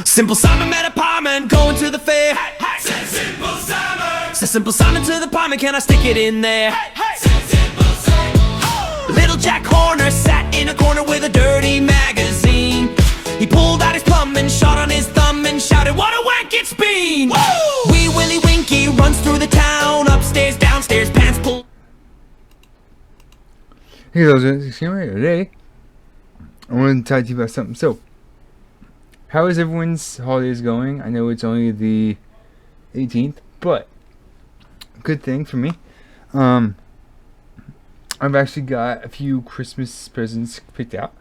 Simple Simon met a pieman going to the fair. Said Simple Simon. Said Simple Simon to the pieman, can I stick it in there? Said Simple Simon. Little Jack Horner sat in a corner with a dirty magazine. He pulled out his plum and shot on his thumb and shouted, "What a wank it's been!" Woo! Wee Willie Winky runs through the town, upstairs, downstairs, pants pulled. Hey guys, today I wanted to talk to you about something. So, how is everyone's holidays going? I know it's only the 18th, but good thing for me. I've actually got a few Christmas presents picked out.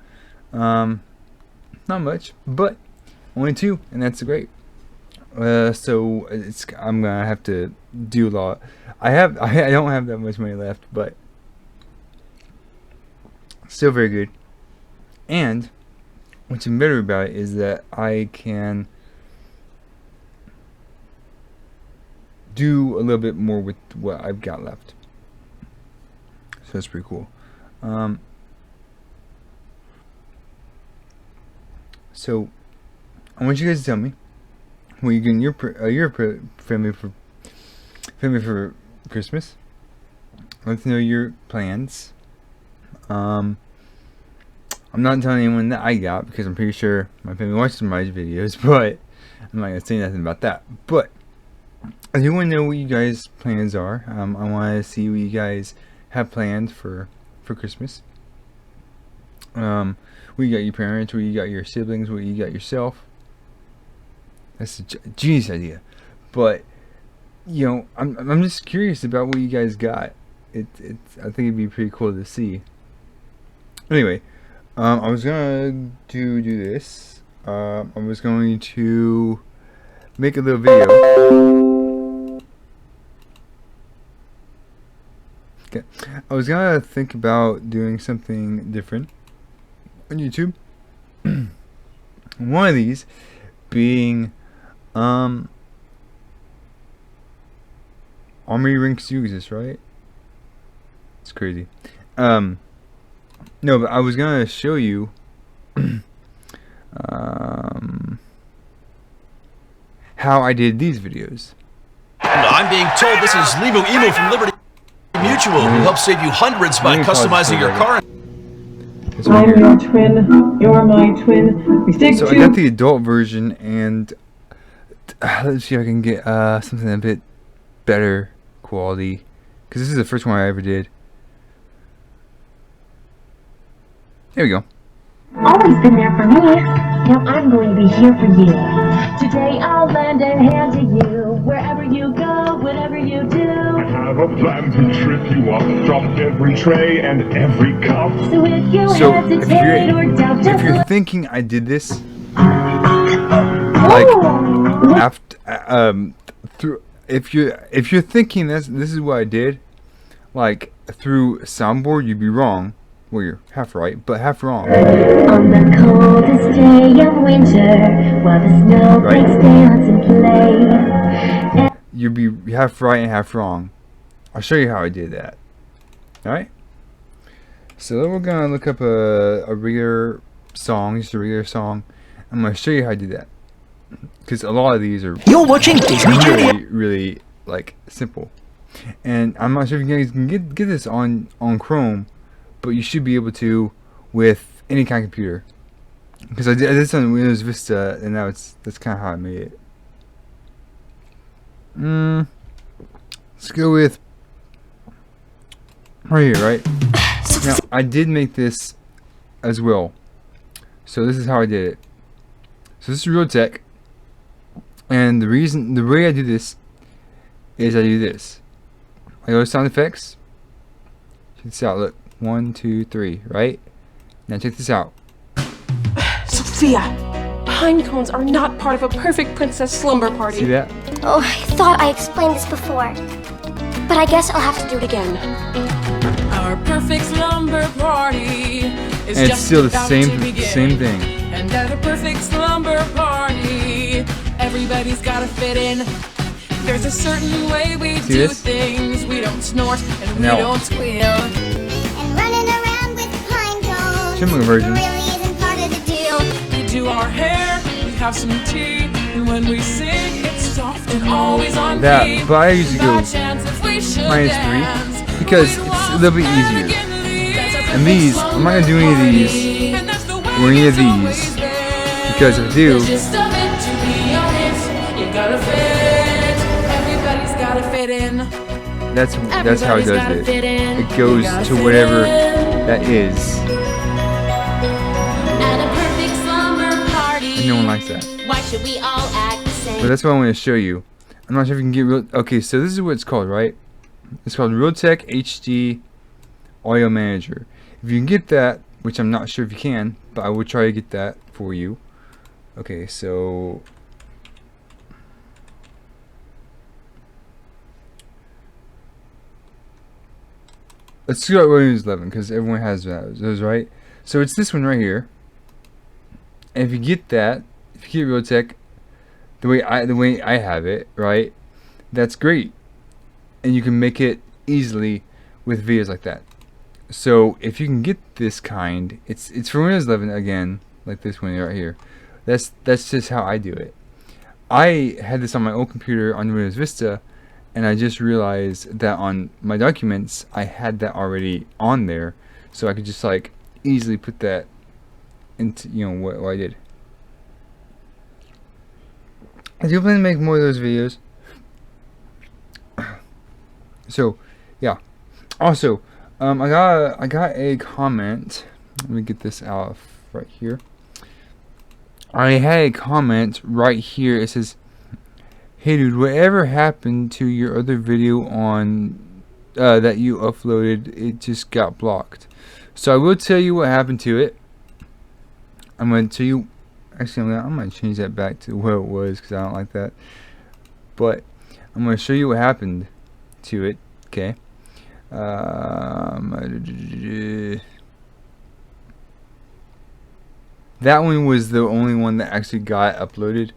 Not much, but only 2, and that's great. So I'm gonna have to do a lot. I don't have that much money left, but still very good. And what's better about it is that I can do a little bit more with what I've got left. So that's pretty cool. So I want you guys to tell me what you're getting your family for Christmas. Let me know your plans. I'm not telling anyone that I got because I'm pretty sure my family watches my videos, but I'm not gonna say nothing about that. But I do want to know what you guys' plans are. I want to see what you guys have planned for Christmas. What you got your parents, what you got your siblings, what you got yourself. That's a genius idea. But you know, I'm just curious about what you guys got. I think it'd be pretty cool to see. Anyway, I was gonna do this. I was going to make a little video. Okay, I was gonna think about doing something different on YouTube. One of these being Army Rinks uses, right? It's crazy. No, but I was gonna show you how I did these videos. I'm being told this is Limo Emo from Liberty Mutual, who helps save you hundreds by customizing your car. I'm your twin, you're my twin. We stick so I got the adult version, and let's see if I can get something a bit better quality, because this is the first one I ever did. There we go. Always been there for me. Now I'm going to be here for you. Today I'll lend a hand to you. Wherever you go, whatever you do. I have a plan to trip you up. Drop every tray and every cup. So if you hesitate or doubt, if you're thinking I did this, like after if you're thinking this is what I did, like through soundboard, you'd be wrong. Well, you're half right, but half wrong. On the coldest day of winter, while the snowflakes dance and play. You'd be half right and half wrong. I'll show you how I did that. Alright? So then we're gonna look up a regular song, just a regular song. I'm gonna show you how I did that. Because a lot of these are really like simple. And I'm not sure if you guys can get this on Chrome, but you should be able to with any kind of computer. Because I did this on Windows Vista, and now that's kind of how I made it. Let's go with right here, right? Now I did make this as well. So this is how I did it. So this is Realtek, and the way I do this is I do this. I go to sound effects. Check this out. Look. 1, 2, 3, right? Now check this out. Sophia, pine cones are not part of a perfect princess slumber party. See that? Oh, I thought I explained this before. But I guess I'll have to do it again. Our perfect slumber party is and it's just still the about same to begin. same thing. And at a perfect slumber party, everybody's gotta fit in. There's a certain way we See do this? things. We don't snort and we No. don't squeal. Running around with pine cones Similar version. really isn't part of the deal. We do our hair, we have some tea, and when we sing, it's soft and always on That, key. but I usually go -3 because it's a little bit easier. And these, I'm not gonna do any of these or any of these because if I do, Just a bit to be honest, you gotta fit. Everybody's gotta fit in. that's how it does it. It goes to whatever that is, At a perfect slumber party. and no one likes that. Why should we all act the same? But that's what I want to show you. I'm not sure if you can get real. Okay, so this is what it's called, right? It's called Realtek HD Audio Manager. If you can get that, which I'm not sure if you can, but I will try to get that for you. Okay, so let's see what Windows 11 because everyone has those, right? So it's this one right here. And if you get that, if you get Realtek, the way I have it, right? That's great, and you can make it easily with videos like that. So if you can get this kind, it's for Windows 11 again, like this one right here. That's just how I do it. I had this on my old computer on Windows Vista, and I just realized that on my documents I had that already on there, so I could just like easily put that into what I did. I do plan to make more of those videos. So, yeah. Also, I got a comment. Let me get this out right here. I had a comment right here. It says, "Hey dude, whatever happened to your other video on that you uploaded? It just got blocked." So I will tell you what happened to it. I'm going to tell you. Actually, I'm going to change that back to where it was because I don't like that. But I'm going to show you what happened to it. Okay. That one was the only one that actually got uploaded.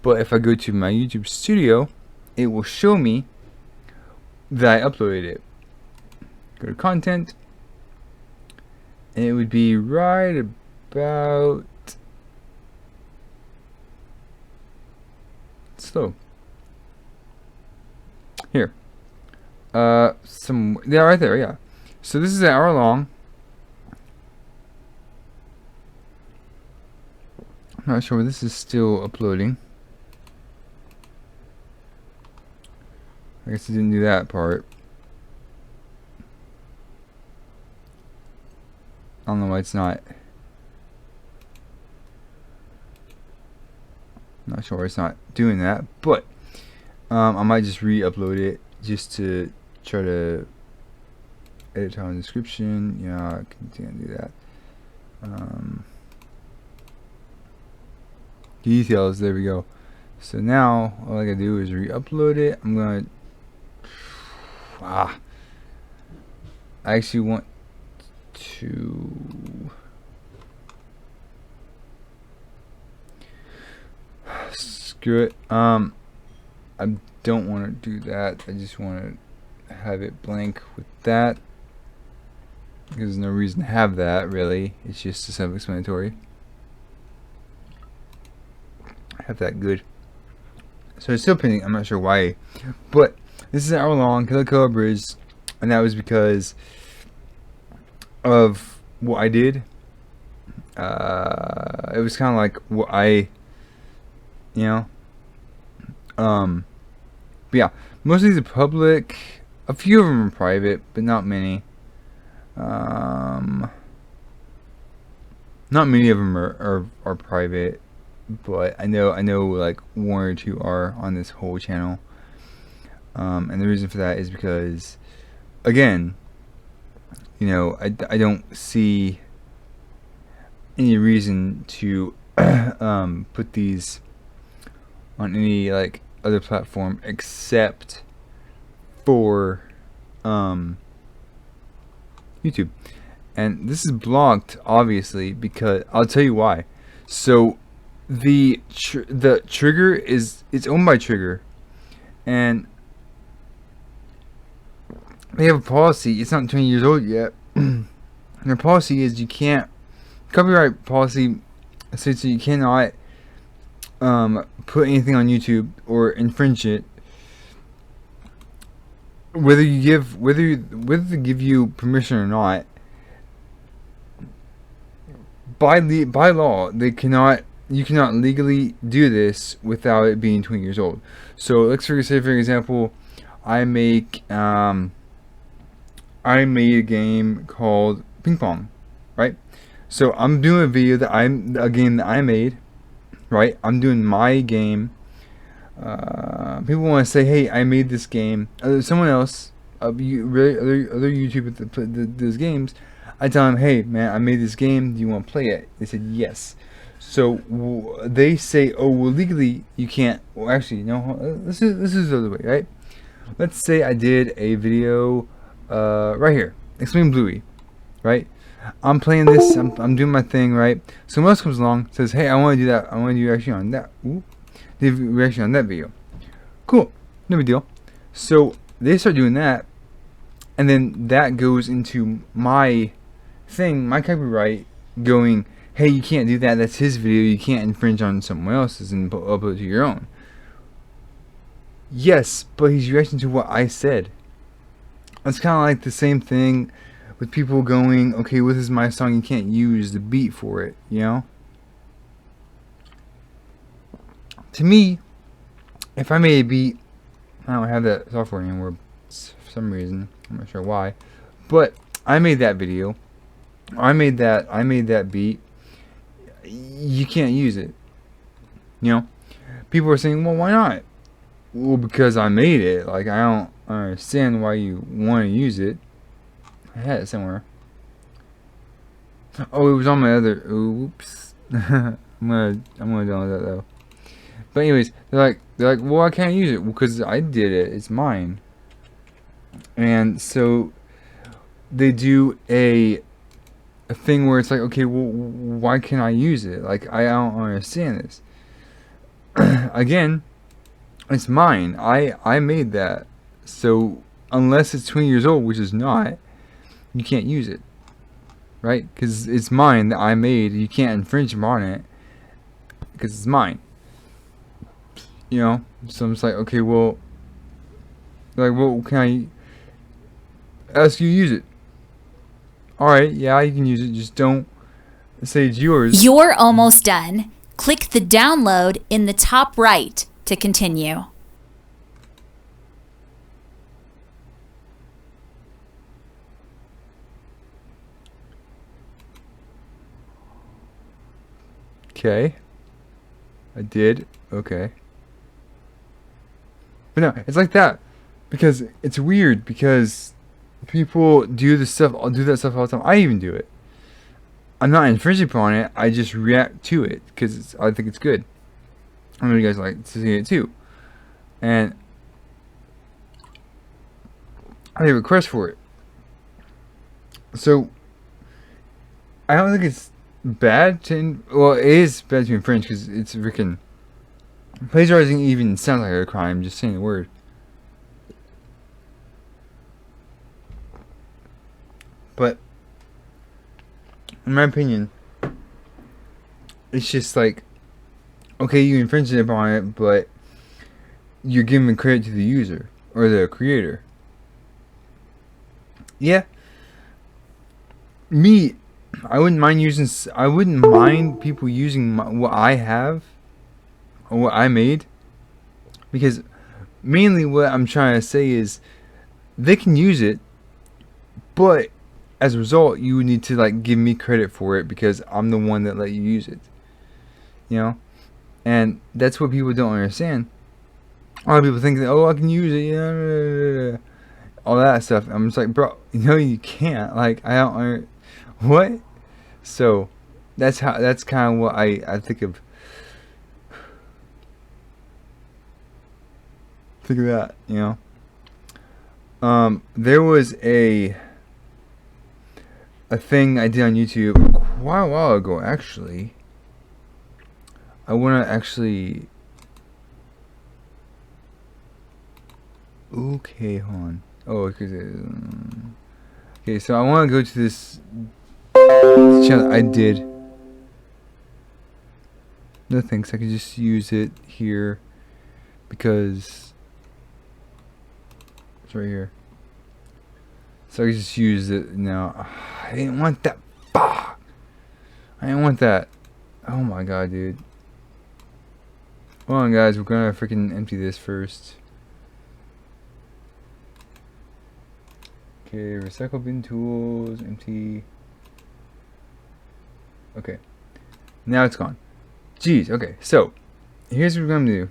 But if I go to my YouTube Studio, it will show me that I uploaded it. Go to content, and it would be right about slow. Here. Yeah, right there, yeah. So this is an hour long. I'm not sure this is still uploading. I guess it didn't do that part. I don't know why it's not. Not sure why it's not doing that, but I might just re-upload it just to try to edit time description. Yeah, I can do that. Details, there we go. So now all I gotta do is re-upload it. I'm gonna I actually want to screw it. I don't want to do that. I just want to have it blank with that because there's no reason to have that really. It's just self-explanatory. I have that good. So it's still pending. I'm not sure why, but this is an hour long. Killer Bridge, and that was because of what I did. It was kind of like what I, but yeah, most of these are public. A few of them are private, but not many. Not many of them are private, but I know like one or two are on this whole channel. And the reason for that is because, again, I don't see any reason to put these on any like other platform except for YouTube. And this is blocked obviously because I'll tell you why. So the Trigger it's owned by Trigger, and they have a policy. It's not 20 years old yet. Their policy is copyright policy states that you cannot put anything on YouTube or infringe it, whether they give you permission or not, by law, you cannot legally do this without it being 20 years old. So let's say, for example, I made a game called Ping Pong, right? So I'm doing a game that I made, right? I'm doing my game. People want to say, hey, I made this game. Someone else, other YouTubers that play those games, I tell them, hey man, I made this game, do you want to play it? They said yes. So they say, oh well, legally you can't. Well, actually no, this is the other way, right? Let's say I did a video right here, Explain Bluey, right? I'm playing this, I'm doing my thing, right? Someone else comes along, says, hey, I want to do that, I want to do reaction on that. Ooh, the reaction on that video. Cool, no big deal. So they start doing that, and then that goes into my thing, my copyright, going, hey, you can't do that, that's his video, you can't infringe on someone else's and upload it to your own. Yes, but he's reacting to what I said. It's kind of like the same thing with people going, okay, well, this is my song, you can't use the beat for it, you know? To me, if I made a beat, I don't have that software anymore for some reason, I'm not sure why, but I made that video, I made that beat, you can't use it, you know? People are saying, well, why not? Well, because I made it. Like, I don't understand why you want to use it. I had it somewhere. Oh, it was on my other. Oops. I'm gonna download that though. But anyways, they're like, well, I can't use it because I did it. It's mine. And so they do a thing where it's like, okay, well, why can't I use it? Like, I don't understand this. Again, it's mine. I made that. So unless it's 20 years old, which is not, you can't use it, right? Because it's mine that I made. You can't infringe on it because it's mine. You know. So I'm just like, okay, well, can I ask you to use it? All right, yeah, you can use it. Just don't say it's yours. You're almost done. Click the download in the top right to continue. Okay. I did. Okay. But no, it's like that. Because it's weird because people do this stuff, I'll do that stuff all the time. I even do it. I'm not infringing upon it, I just react to it because I think it's good. I know you guys like to see it too. And I have a request for it. So I don't think it's bad to, well, it is bad to infringe because it's freaking, plagiarizing even sounds like a crime, just saying the word. But in my opinion, it's just like, okay, you infringed upon it, but you're giving credit to the user or the creator. Yeah. Me, I wouldn't mind people using what I have or what I made, because mainly what I'm trying to say is they can use it, but as a result, you need to like give me credit for it because I'm the one that let you use it. You know, and that's what people don't understand. A lot of people think that, oh, I can use it, yeah, all that stuff. I'm just like, bro, no, you can't. Like, I don't. What? So that's kind of what I think of. Think of that, you know. There was a thing I did on YouTube quite a while ago, actually. I want to actually. Okay, hold on. Oh, because okay, so I want to go to this channel I did. No thanks, I could just use it here because it's right here. So I could just use it now. I didn't want that. I didn't want that. Oh my god, dude. Hold on, guys. We're gonna freaking empty this first. Okay, recycle bin tools, empty. Okay. Now it's gone. Jeez, okay. So, here's what we're gonna do.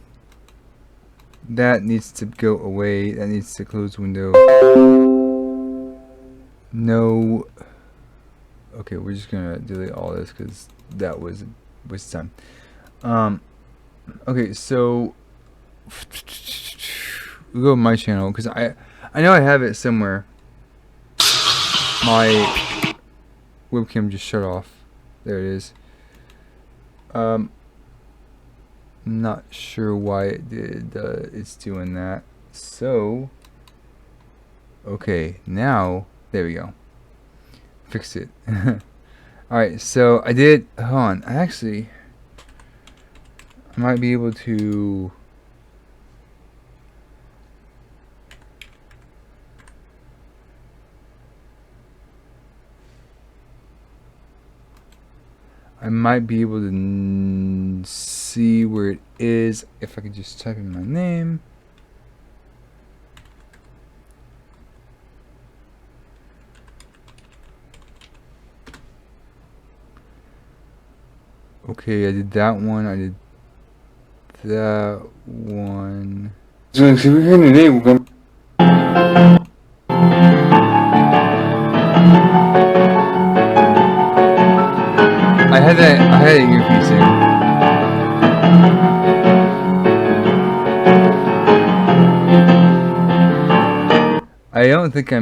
That needs to go away. That needs to close window. No. Okay, we're just gonna delete all this because that was a waste of time. Okay, so we'll go to my channel because I know I have it somewhere. My webcam just shut off. There it is. Not sure why it did. It's doing that. So, okay, now there we go. Fixed it. All right, so I did. Hold on. I might be able to. I might be able to see where it is if I could just type in my name. Okay, I did that one. I did that one. So if we're hearing the name, we're going. I had an earpiece in. I don't think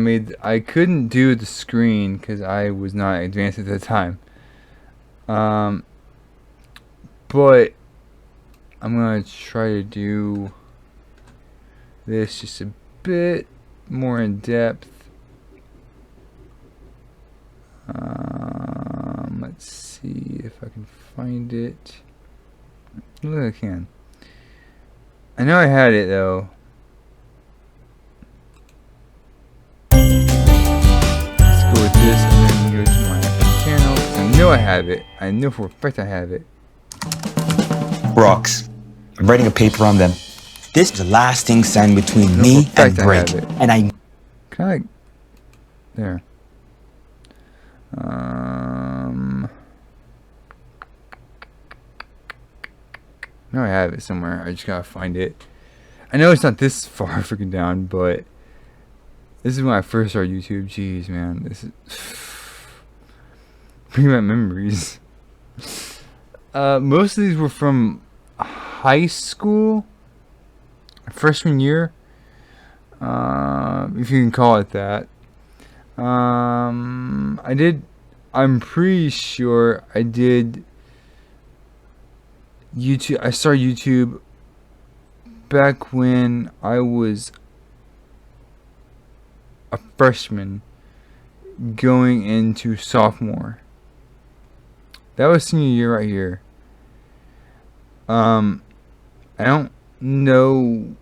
I couldn't do the screen because I was not advanced at the time. But I'm gonna try to do this just a bit more in depth. Let's see if I can find it. Look, I can. I know I had it though. Let's go with this and then go to my channel. I know I have it. I know for a fact I have it. Rocks. I'm writing a paper on them. This is the last thing signed between me and Break. And I. Can I? There. No, I have it somewhere. I just gotta find it. I know it's not this far freaking down, but this is when I first started YouTube. Jeez, man, this is bring back memories. Most of these were from high school, freshman year, if you can call it that. I'm pretty sure I did YouTube. I started YouTube back when I was a freshman going into sophomore. That was senior year right here. I don't know.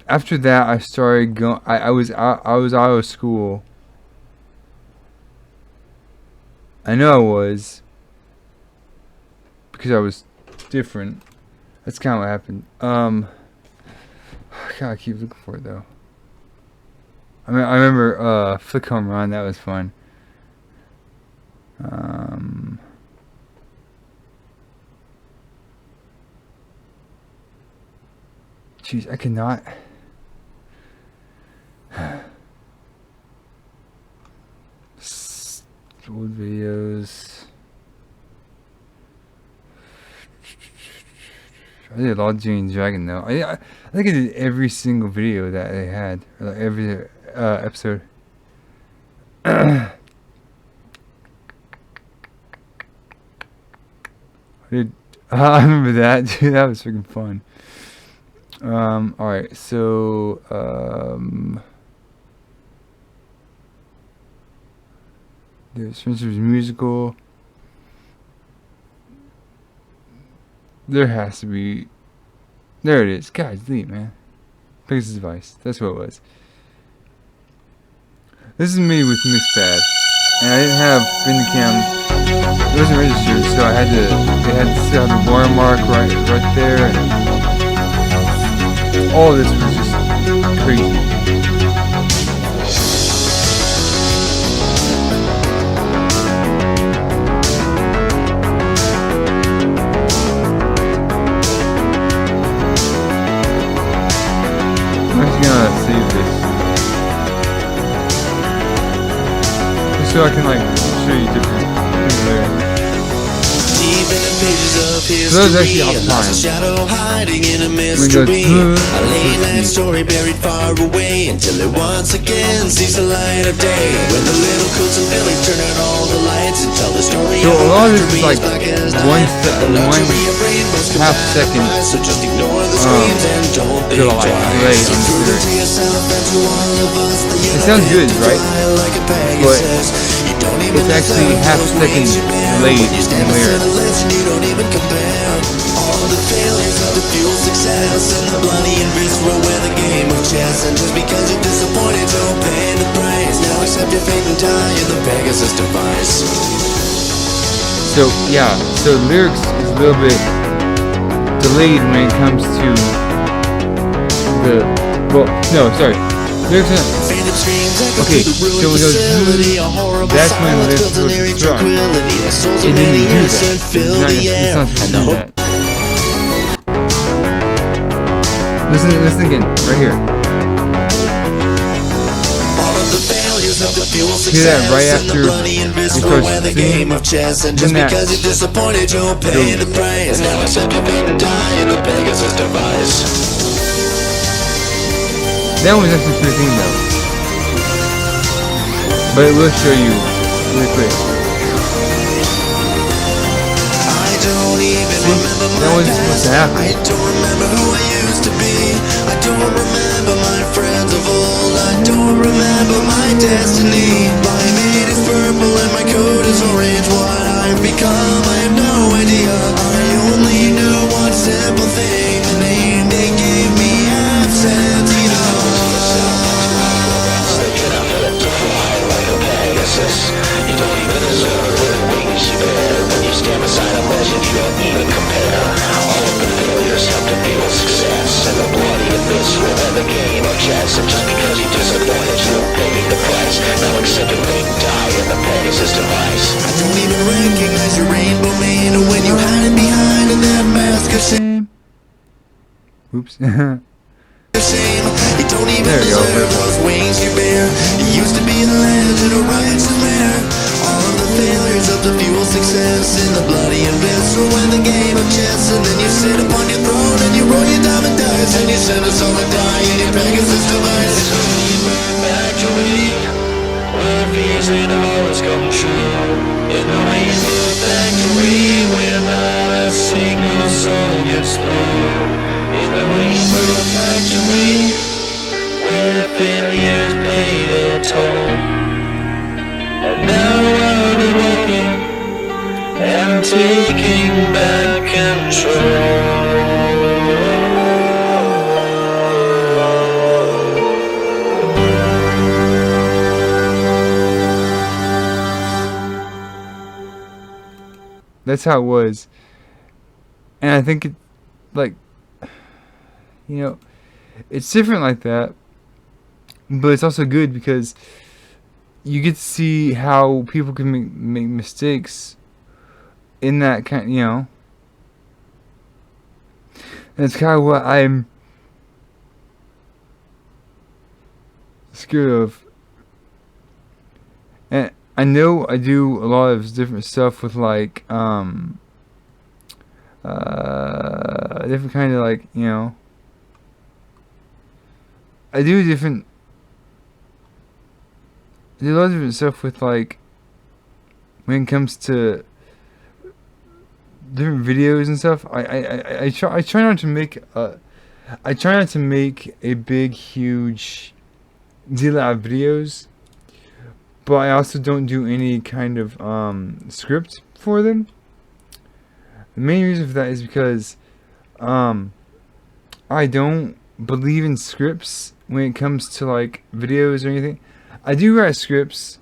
After that, I started going. I was out of school. I know I was because I was different. That's kind of what happened. God, I keep looking for it though. I remember Flick Home Run. That was fun. Jeez, I cannot. Old videos. I did a lot of Jane Dragon though. I think I did every single video that they had, or like every episode. I remember that, dude. That was freaking fun. Alright, so there's Spencer's musical. there has to be. There it is. God, delete, man. Pegasus device. That's what it was. This is me with Mixpad, and I didn't have Bandicam. It wasn't registered, so I had to. They had to still have the watermark right there, and all this was just crazy. I'm actually gonna save this. Just so I can like show you different things there. So that was actually off time. We go story buried far away until it once again sees the light of day. When the little Coots and Billy turn on all the lights and tell the story. So a lot of this is like one half second till like delay on the lyrics. It sounds good, right? But it's actually half a second delayed in lyrics. All the failures of the fuel success and the bloody and visceral where the game of chess. And just because you're disappointed, don't pay the price. Now accept your fate and die in the Pegasus device. So yeah, so lyrics is a little bit delayed when it comes to the lyrics. Okay, so it goes that's when lyrics goes struck. It didn't do that. It's not supposed to do that. Listen again, right here. Hear that right after it starts singing? Then that. That was actually pretty clean though. But it will show you really quick. That wasn't supposed to happen. I don't remember who I used to be. I don't remember my friends of old. I don't remember my destiny. My mate is purple and my coat is orange. What I've become, I have no idea. I only knew one simple thing. The name they gave me, absent. You don't even deserve the wings you bear. When you stand beside a legend, you don't even compare. All of the failures help to fuel success, and the bloody and visceral and the game of chess. And just because you're disappointed, you don't pay the price. Now accept your fate and die in the Pegasus device. I don't even recognize your rainbow mane when you hide behind in that mask of shame. Oops. You don't even deserve those wings you bear. You used to be the legend of righteous man. All of the failures of the fuel success in the bloody and visceral and the game of chess. And then you sit upon your throne and you roll your diamond dice and you send us all to die in your Pegasus device. Back to me, where fears and horrors come true. In the rainbow factory where not a single soul gets through. In the rainbow factory, where failures pay their toll. And now I'm walking and taking back control. That's how it was. And I think it, like, you know, it's different like that, but it's also good because you get to see how people can make mistakes in that kind, you know. And it's kind of what I'm scared of. And I know I do a lot of different stuff with like different kind of like, you know, I do a lot of different stuff with like when it comes to different videos and stuff. I try not to make a big huge deal out of videos, but I also don't do any kind of script for them. The main reason for that is because I don't believe in scripts when it comes to like videos or anything. I do write scripts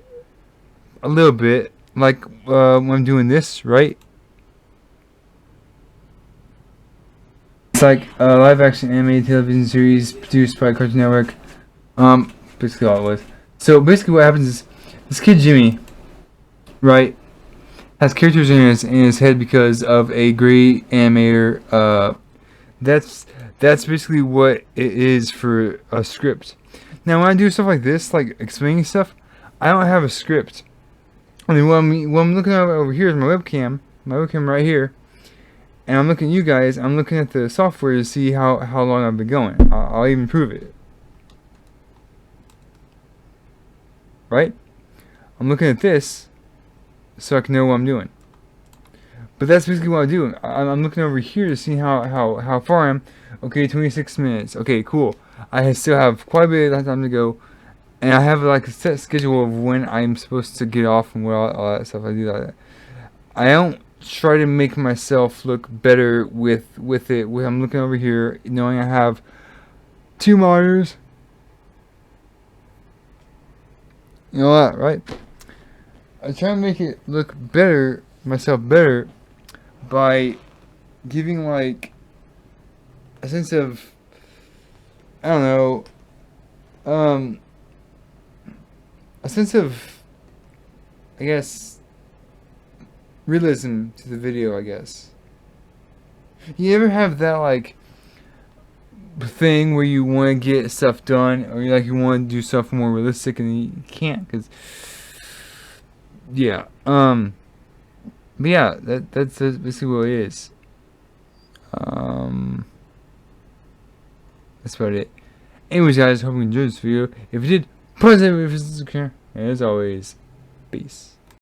a little bit, like when I'm doing this, right? It's like a live action animated television series produced by Cartoon Network. Basically all it was. So basically what happens is this kid Jimmy, right, has characters in his head because of a great animator. That's basically what it is for a script. Now when I do stuff like this, like explaining stuff, I don't have a script. I mean, what I'm looking at over here is my webcam right here, and I'm looking at you guys. I'm looking at the software to see how long I've been going. I'll even prove it. Right? I'm looking at this so I can know what I'm doing. But that's basically what I do. I'm looking over here to see how far I am. Okay, 26 minutes. Okay, cool. I still have quite a bit of time to go. And I have like a set schedule of when I'm supposed to get off and all that stuff. I do that. I don't try to make myself look better with it. When I'm looking over here, knowing I have 2 monitors. You know that, right? I try to make it look better, myself better, by giving like a sense of, I don't know, a sense of, I guess, realism to the video, I guess. You ever have that like thing where you want to get stuff done, or you want to do stuff more realistic and you can't, because yeah, but yeah, that's basically what it is. That's about it. Anyways, guys, hope you enjoyed this video. If you did, please subscribe. And as always, peace.